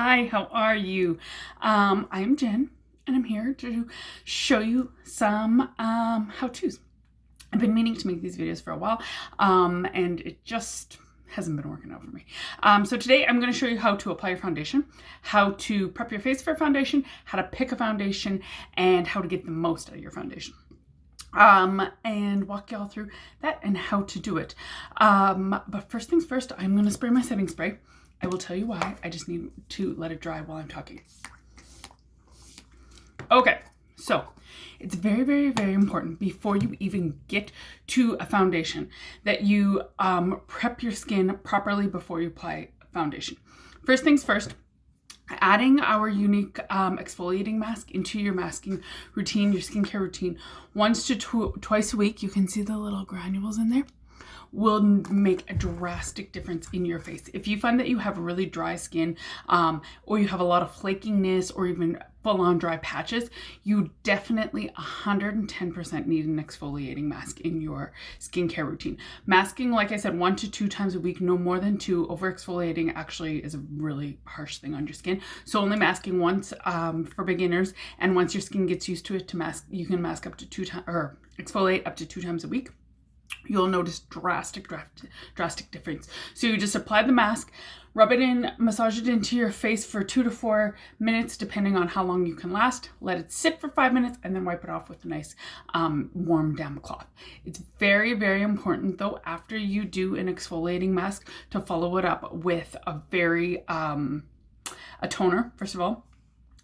Hi, how are you? I'm Jen, and I'm here to show you some how-tos. I've been meaning to make these videos for a while, and it just hasn't been working out for me. So today I'm going to show you how to apply your foundation, how to prep your face for foundation, how to pick a foundation, and how to get the most out of your foundation. And walk y'all through that and how to do it. But first things first, I'm going to spray my setting spray. I will tell you why. I just need to let it dry while I'm talking. Okay, so it's very, very, very important before you even get to a foundation that you prep your skin properly before you apply foundation. First things first, adding our unique exfoliating mask into your masking routine, your skincare routine, once to twice a week. You can see the little granules in there. Will make a drastic difference in your face. If you find that you have really dry skin or you have a lot of flakiness or even full-on dry patches, you definitely 110% need an exfoliating mask in your skincare routine. Masking, like I said, 1 to 2 times a week, no more than 2. Over exfoliating actually is a really harsh thing on your skin. So only masking once for beginners, and once your skin gets used to it, you can mask up to 2 times or exfoliate up to 2 times a week. You'll notice drastic difference. So you just apply the mask, rub it in, massage it into your face for 2 to 4 minutes, depending on how long you can last. Let it sit for 5 minutes and then wipe it off with a nice warm damp cloth. It's very, very important though, after you do an exfoliating mask, to follow it up with a toner, first of all,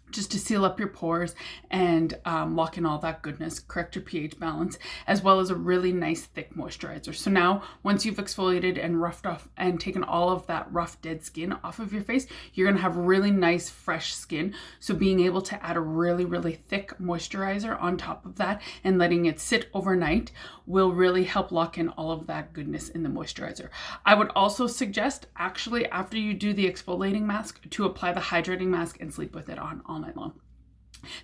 just to seal up your pores and lock in all that goodness, correct your pH balance, as well as a really nice thick moisturizer. So now, once you've exfoliated and roughed off and taken all of that rough, dead skin off of your face, you're gonna have really nice, fresh skin. So being able to add a really, really thick moisturizer on top of that and letting it sit overnight will really help lock in all of that goodness in the moisturizer. I would also suggest, actually, after you do the exfoliating mask, to apply the hydrating mask and sleep with it on all night long.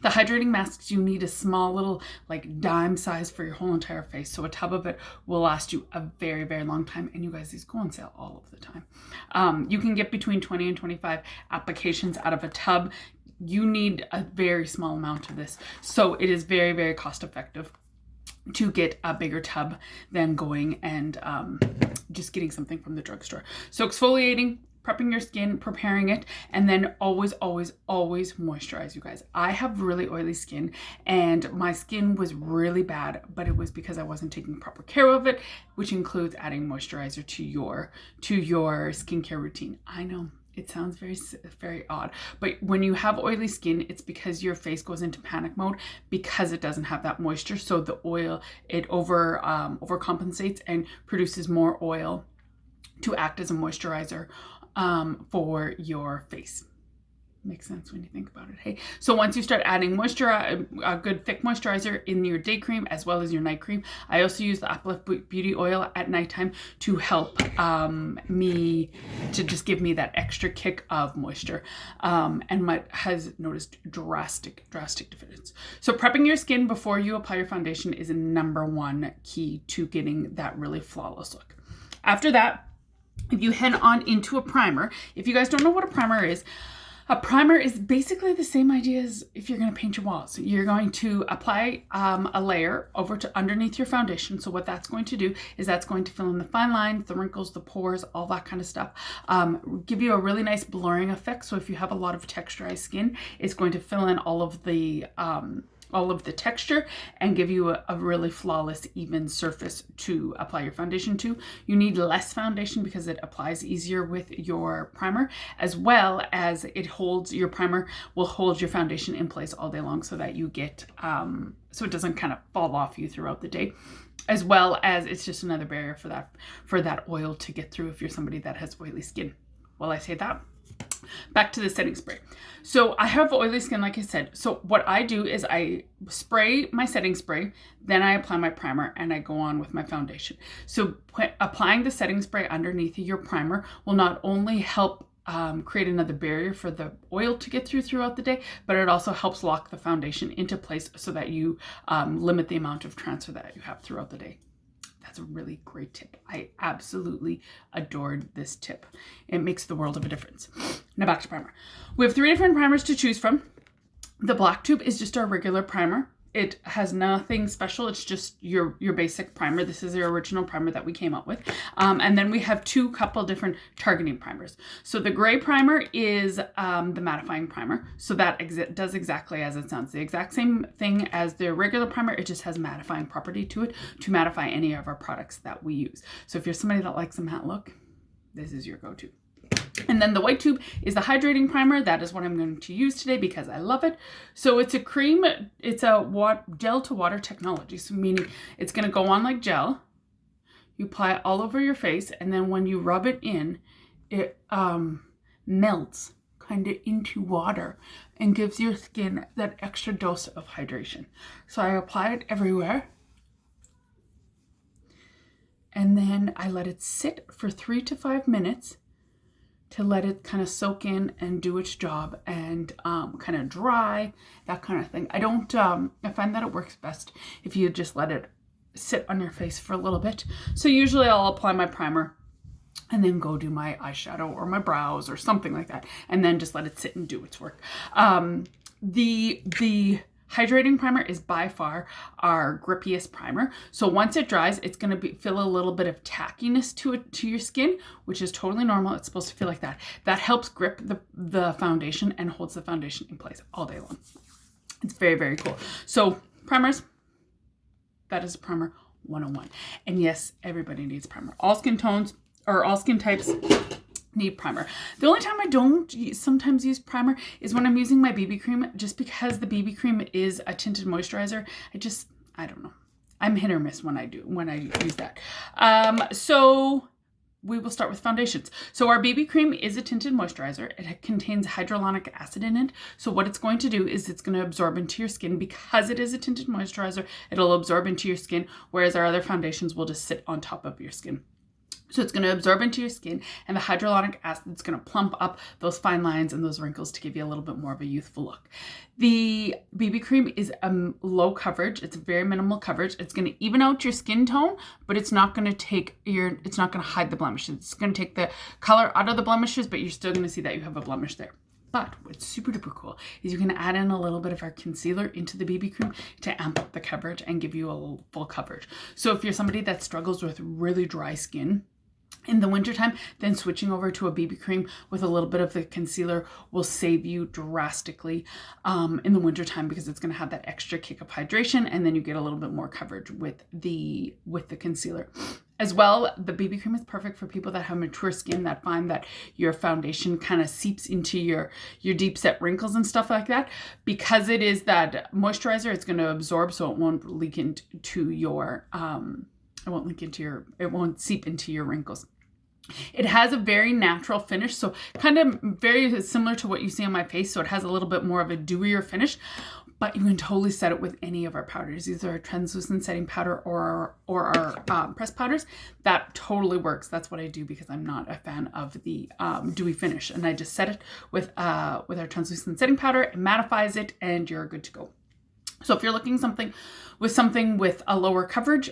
The hydrating masks, you need a small little like dime size for your whole entire face. So a tub of it will last you a very, very long time. And you guys, these go on sale all of the time. You can get between 20 and 25 applications out of a tub. You need a very small amount of this. So it is very, very cost effective to get a bigger tub than going and just getting something from the drugstore. So exfoliating, prepping your skin, preparing it, and then always, always, always moisturize, you guys. I have really oily skin and my skin was really bad, but it was because I wasn't taking proper care of it, which includes adding moisturizer to your skincare routine. I know it sounds very, very odd, but when you have oily skin, it's because your face goes into panic mode because it doesn't have that moisture. So the oil, it overcompensates and produces more oil to act as a moisturizer for your face. Makes sense when you think about it, hey? So once you start adding moisture, a good thick moisturizer in your day cream as well as your night cream. I also use the Uplift Beauty Oil at nighttime to help to just give me that extra kick of moisture. And has noticed drastic difference. So prepping your skin before you apply your foundation is a #1 key to getting that really flawless look. After that, if you head on into a primer, if you guys don't know what a primer is basically the same idea as if you're going to paint your walls. You're going to apply a layer over to underneath your foundation. So what that's going to do is that's going to fill in the fine lines, the wrinkles, the pores, all that kind of stuff. Give you a really nice blurring effect. So if you have a lot of texturized skin, it's going to fill in all of the texture and give you a really flawless, even surface to apply your foundation to. You need less foundation because it applies easier with your primer, as well as your primer will hold your foundation in place all day long so that you get, so it doesn't kind of fall off you throughout the day, as well as it's just another barrier for that oil to get through if you're somebody that has oily skin. Well, I say that. Back to the setting spray. So I have oily skin, like I said. So what I do is I spray my setting spray, then I apply my primer and I go on with my foundation. So applying the setting spray underneath your primer will not only help create another barrier for the oil to get throughout the day, but it also helps lock the foundation into place so that you limit the amount of transfer that you have throughout the day. that's a really great tip. I absolutely adored this tip. It makes the world of a difference. Now back to primer. We have 3 different primers to choose from. The black tube is just our regular primer. It has nothing special. It's just your basic primer. This is the original primer that we came up with. And then we have 2 couple different targeting primers. So the gray primer is the mattifying primer. So that does exactly as it sounds. The exact same thing as the regular primer. It just has mattifying property to it to mattify any of our products that we use. So if you're somebody that likes a matte look, this is your go-to. And then the white tube is the hydrating primer. That is what I'm going to use today because I love it. So it's a cream, it's a gel to water technology. So meaning it's going to go on like gel. You apply it all over your face, and then when you rub it in, it melts kind of into water and gives your skin that extra dose of hydration. So I apply it everywhere. And then I let it sit for 3 to 5 minutes to let it kind of soak in and do its job and kind of dry, that kind of thing. I find that it works best if you just let it sit on your face for a little bit. So usually I'll apply my primer and then go do my eyeshadow or my brows or something like that, and then just let it sit and do its work. The hydrating primer is by far our grippiest primer. So once it dries, it's going to feel a little bit of tackiness to your skin, which is totally normal. It's supposed to feel like that. That helps grip the foundation and holds the foundation in place all day long. It's very, very cool. So primers, that is primer 101. And yes, everybody needs primer. All skin tones or all skin types need primer. The only time I don't sometimes use primer is when I'm using my BB cream, just because the BB cream is a tinted moisturizer. I don't know. I'm hit or miss when I use that. So we will start with foundations. So our BB cream is a tinted moisturizer. It contains hyaluronic acid in it. So what it's going to do is it's going to absorb into your skin. Because it is a tinted moisturizer, it'll absorb into your skin, whereas our other foundations will just sit on top of your skin. So it's going to absorb into your skin, and the hyaluronic acid is going to plump up those fine lines and those wrinkles to give you a little bit more of a youthful look. The BB cream is low coverage. It's very minimal coverage. It's going to even out your skin tone, but it's not going to hide the blemishes. It's going to take the color out of the blemishes, but you're still going to see that you have a blemish there. But what's super duper cool is you can add in a little bit of our concealer into the BB cream to amp up the coverage and give you a full coverage. So if you're somebody that struggles with really dry skin in the wintertime, then switching over to a BB cream with a little bit of the concealer will save you drastically in the wintertime, because it's going to have that extra kick of hydration, and then you get a little bit more coverage with the concealer. As well, the BB cream is perfect for people that have mature skin that find that your foundation kind of seeps into your deep set wrinkles and stuff like that. Because it is that moisturizer, it's going to absorb, so it won't leak into your it won't seep into your wrinkles. It has a very natural finish, so kind of very similar to what you see on my face. So it has a little bit more of a dewier finish, but you can totally set it with any of our powders. These are our translucent setting powder or our pressed powders. That totally works. That's what I do because I'm not a fan of the dewy finish, and I just set it with our translucent setting powder. It mattifies it, and you're good to go. So if you're looking something with a lower coverage,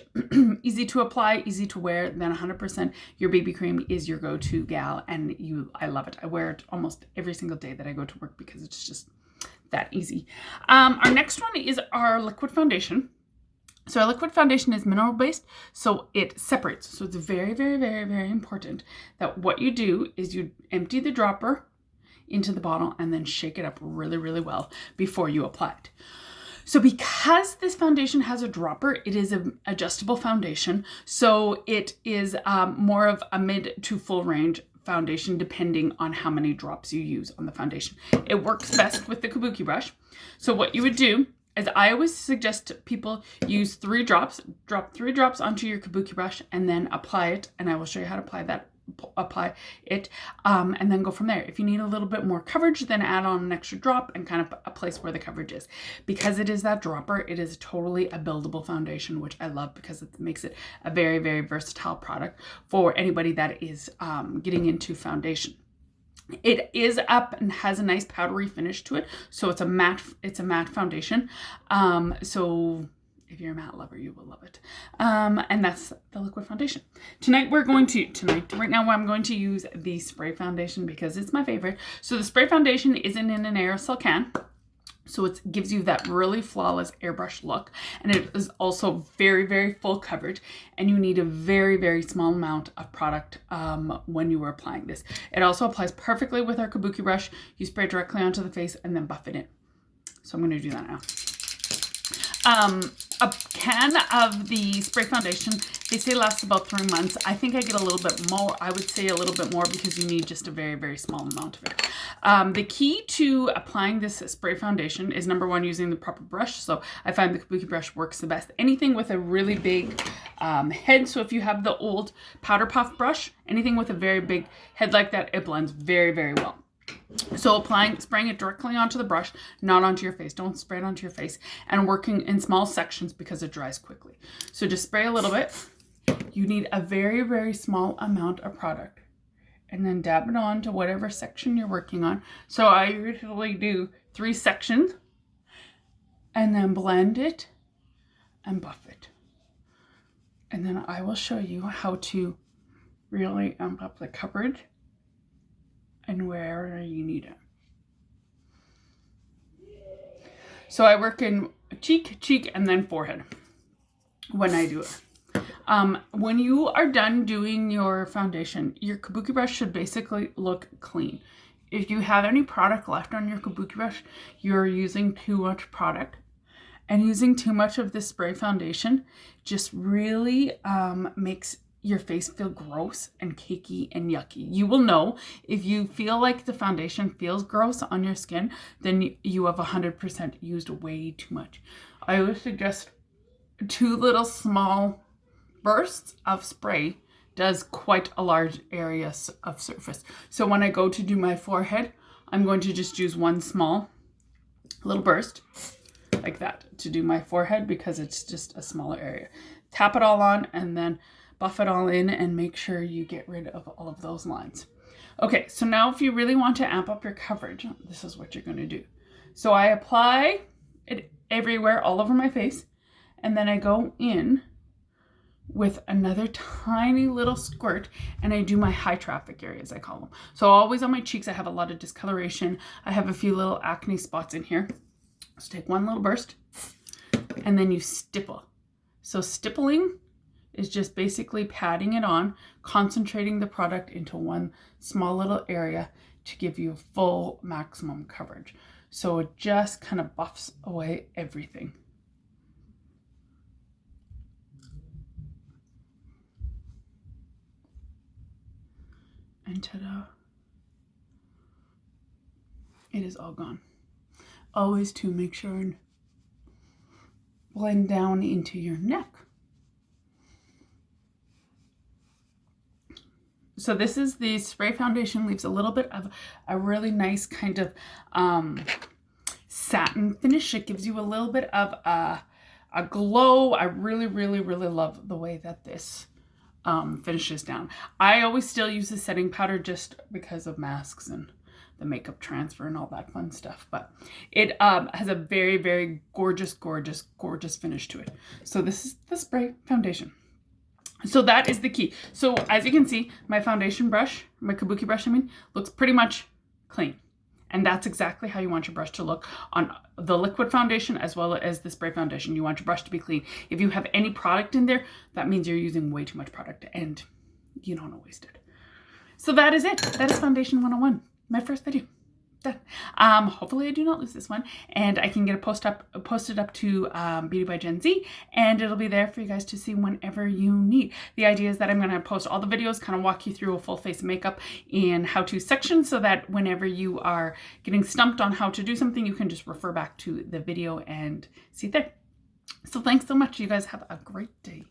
easy to apply, easy to wear, then 100% your BB cream is your go-to gal, and I love it. I wear it almost every single day that I go to work because it's just that easy. Our next one is our liquid foundation. So our liquid foundation is mineral based, so it separates. So it's very, very, very, very important that what you do is you empty the dropper into the bottle and then shake it up really, really well before you apply it. So because this foundation has a dropper, it is an adjustable foundation. So it is more of a mid to full range foundation depending on how many drops you use on the foundation. It works best with the kabuki brush. So what you would do is, I always suggest people use 3 drops, drop 3 drops onto your kabuki brush and then apply it. And I will show you how to apply it and then go from there. If you need a little bit more coverage, then add on an extra drop and kind of a place where the coverage is. Because it is that dropper, it is totally a buildable foundation, which I love because it makes it a very, very versatile product for anybody that is getting into foundation. It is up and has a nice powdery finish to it, so it's a matte foundation. So if you're a matte lover, you will love it. And that's the liquid foundation. Right now I'm going to use the spray foundation because it's my favorite. So the spray foundation isn't in an aerosol can. So it gives you that really flawless airbrush look. And it is also very, very full coverage. And you need a very, very small amount of product when you are applying this. It also applies perfectly with our kabuki brush. You spray directly onto the face and then buff it in. So I'm going to do that now. A can of the spray foundation, they say lasts about 3 months. I think I get a little bit more. I would say a little bit more because you need just a very, very small amount of it. The key to applying this spray foundation is number one, using the proper brush. So I find the kabuki brush works the best. Anything with a really big head. So if you have the old powder puff brush, anything with a very big head like that, it blends very, very well. So spraying it directly onto the brush, not onto your face. Don't spray it onto your face, and working in small sections because it dries quickly. So just spray a little bit. You need a very, very small amount of product, and then dab it on to whatever section you're working on. So I usually do 3 sections and then blend it and buff it. And then I will show you how to really amp up the coverage and wherever you need it. So I work in cheek, and then forehead when I do it. When you are done doing your foundation, your kabuki brush should basically look clean. If you have any product left on your kabuki brush, you're using too much product. And using too much of this spray foundation just really makes your face feel gross and cakey and yucky. You will know if you feel like the foundation feels gross on your skin, then you have 100% used way too much. I would suggest 2 little small bursts of spray does quite a large area of surface. So when I go to do my forehead, I'm going to just use 1 small little burst like that to do my forehead because it's just a smaller area. Tap it all on and then buff it all in and make sure you get rid of all of those lines. Okay, so now if you really want to amp up your coverage, this is what you're going to do. So I apply it everywhere, all over my face, and then I go in with another tiny little squirt and I do my high traffic areas, I call them. So always on my cheeks, I have a lot of discoloration. I have a few little acne spots in here. So take 1 little burst and then you stipple. So stippling is just basically patting it on, concentrating the product into 1 small little area to give you full maximum coverage. So it just kind of buffs away everything. And ta-da! It is all gone. Always to make sure and blend down into your neck. So this is the spray foundation, leaves a little bit of a really nice kind of satin finish. It gives you a little bit of a glow. I really, really, really love the way that this finishes down. I always still use the setting powder just because of masks and the makeup transfer and all that fun stuff. But it has a very, very gorgeous, gorgeous, gorgeous finish to it. So this is the spray foundation. So that is the key. So as you can see, my foundation brush, my kabuki brush, looks pretty much clean. And that's exactly how you want your brush to look on the liquid foundation as well as the spray foundation. You want your brush to be clean. If you have any product in there, that means you're using way too much product and you don't want to waste it. So that is it. That is Foundation 101, my first video. Done. Hopefully I do not lose this one and I can get it posted up to Beauty by Gen Z, and it'll be there for you guys to see whenever you need. The idea is that I'm going to post all the videos, kind of walk you through a full face of makeup in how-to section so that whenever you are getting stumped on how to do something, you can just refer back to the video and see it there. So thanks so much. You guys have a great day.